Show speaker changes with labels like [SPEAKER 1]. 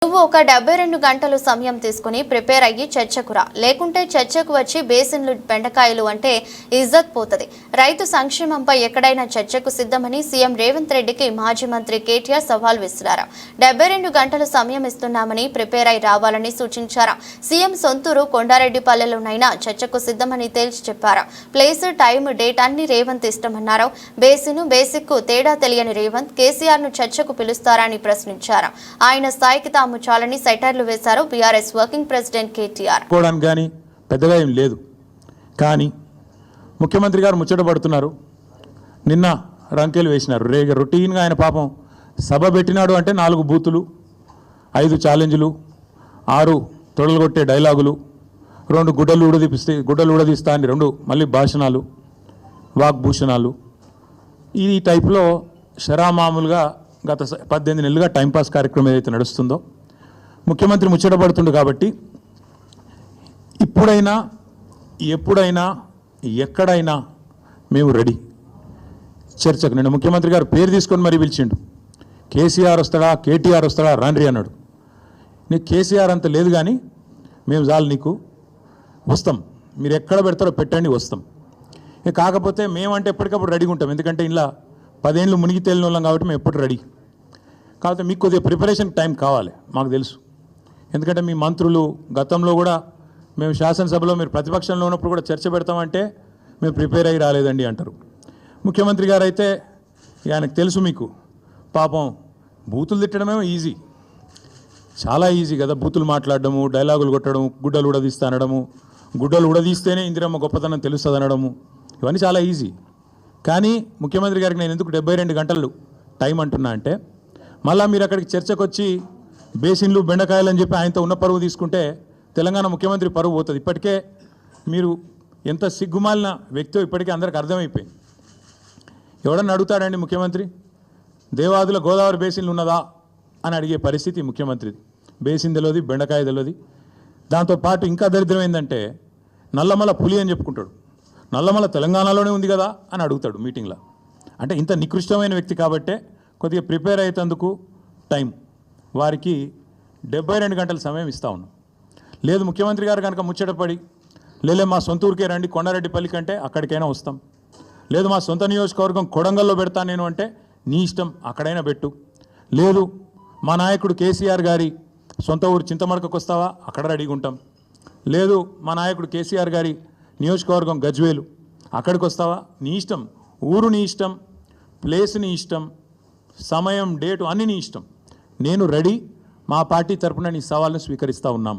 [SPEAKER 1] నువ్వు ఒక 72 గంటలు సమయం తీసుకుని ప్రిపేర్ అయ్యి చర్చకు రా, లేకుంటే చర్చకు వచ్చి బేసిన్లు బెండకాయలు అంటే ఇజ్జత్ పోతది. రైతు సంక్షేమంపై ఎక్కడైనా చర్చకు సిద్ధమని సీఎం రేవంత్ రెడ్డికి మాజీ మంత్రి కేటీఆర్ సవాల్ విసిరారు. 72 గంటలు సమయం ఇస్తున్నామని ప్రిపేర్ అయి రావాలని సూచించారు. సీఎం సొంతూరు కొండారెడ్డిపల్లెలోనైనా చర్చకు సిద్ధమని తేల్చి చెప్పారు. ప్లేస్, టైం, డేట్ అన్ని రేవంత్ ఇష్టమన్నారు. బేసిక్ తేడా తెలియని రేవంత్ కేసీఆర్ ను చర్చకు పిలుస్తారని ప్రశ్నించారు. ఆయన స్థాయికి చాలని సెటర్లు వేశారు బీఆర్ఎస్ వర్కింగ్ ప్రెసిడెంట్ కేటీఆర్.
[SPEAKER 2] కానీ పెద్దగా ఏం లేదు, కానీ ముఖ్యమంత్రి గారు ముచ్చట పడుతున్నారు. నిన్న రంకెలు వేసినారు. రొటీన్గా ఆయన పాపం సభ పెట్టినాడు అంటే 4 బూతులు, 5 ఛాలెంజ్లు, 6 తొడలుగొట్టే డైలాగులు, 2 గుడ్డలు ఊడదీస్తా అని 2 మళ్ళీ భాషణాలు, వాగ్భూషణాలు. ఈ టైప్లో షరామామూలుగా గత 18 నెలలుగా టైంపాస్ కార్యక్రమం ఏదైతే నడుస్తుందో ముఖ్యమంత్రి ముచ్చటపడుతుండు. కాబట్టి ఇప్పుడైనా ఎప్పుడైనా ఎక్కడైనా మేము రెడీ చర్చకు. నిన్న ముఖ్యమంత్రి గారు పేరు తీసుకొని మరీ పిలిచిండు. కేసీఆర్ వస్తాడా, కేటీఆర్ వస్తాడా, రండి అన్నాడు. నీకు కేసీఆర్ అంత లేదు, కానీ మేము చాలు నీకు, వస్తాం, మీరు ఎక్కడ పెడతారో పెట్టండి, వస్తాం. కాకపోతే మేమంటే ఎప్పటికప్పుడు రెడీగా ఉంటాం. ఎందుకంటే ఇలా 10 ఏళ్ళు మునిగి తేలిన వాళ్ళం కాబట్టి మేము ఎప్పుడు రెడీ. కాకపోతే మీకు కొద్దిగా ప్రిపరేషన్ టైం కావాలి, మాకు తెలుసు. ఎందుకంటే మీ మంత్రులు గతంలో కూడా మేము శాసనసభలో మీరు ప్రతిపక్షంలో ఉన్నప్పుడు కూడా చర్చ పెడతామంటే మేము ప్రిపేర్ అయ్యి రాలేదండి అంటారు. ముఖ్యమంత్రి గారు అయితే ఆయనకు తెలుసు, మీకు పాపం బూతులు తిట్టడమేమో ఈజీ, చాలా ఈజీ కదా. బూతులు మాట్లాడడము, డైలాగులు కొట్టడం, గుడ్డలు ఉడదీస్తా అనడము, గుడ్డలు ఉడదీస్తేనే ఇందిరమ్మ గొప్పతనం తెలుస్తుంది అనడము, ఇవన్నీ చాలా ఈజీ. కానీ ముఖ్యమంత్రి గారికి నేను ఎందుకు 72 గంటలు టైం అంటున్నా అంటే, మళ్ళీ మీరు అక్కడికి చర్చకు వచ్చి బేసిన్లు బెండకాయలు అని చెప్పి ఆయనతో ఉన్న పరువు తీసుకుంటే తెలంగాణ ముఖ్యమంత్రి పరువు పోతుంది. ఇప్పటికే మీరు ఎంత సిగ్గుమాలిన వ్యక్తో ఇప్పటికే అందరికి అర్థమైపోయింది. ఎవడన్నా అడుగుతాడండి ముఖ్యమంత్రి, దేవాదుల గోదావరి బేసిన్లు ఉన్నదా అని అడిగే పరిస్థితి ముఖ్యమంత్రిది. బేసిన్ తెలియదు, బెండకాయ తెలియదు. దాంతోపాటు ఇంకా దరిద్రం ఏంటంటే నల్లమల పులి అని చెప్పుకుంటాడు. నల్లమల తెలంగాణలోనే ఉంది కదా అని అడుగుతాడు మీటింగ్లో. అంటే ఇంత నికృష్టమైన వ్యక్తి కాబట్టే కొద్దిగా ప్రిపేర్ అయ్యేందుకు టైం వారికి 72 గంటల సమయం ఇస్తా ఉన్నాం. లేదు ముఖ్యమంత్రి గారు కనుక ముచ్చటపడి లేలే మా సొంత ఊరికే రండి కొండారెడ్డిపల్లి కంటే అక్కడికైనా వస్తాం, లేదు మా సొంత నియోజకవర్గం కొడంగల్లో పెడతాను నేను అంటే నీ ఇష్టం, అక్కడైనా పెట్టు. లేదు మా నాయకుడు కేసీఆర్ గారి సొంత ఊరు చింతమడకకు వస్తావా, అక్కడ రెడీగా ఉంటాం. లేదు మా నాయకుడు కేసీఆర్ గారి నియోజకవర్గం గజ్వేలు, అక్కడికి వస్తావా, నీ ఇష్టం. ఊరు నీ ఇష్టం, ప్లేస్ నీ ఇష్టం, సమయం, డేటు అన్నీ నీ ఇష్టం. నేను రెడీ. మా పార్టీ తరపున నీ సవాల్ను స్వీకరిస్తూ ఉన్నాం.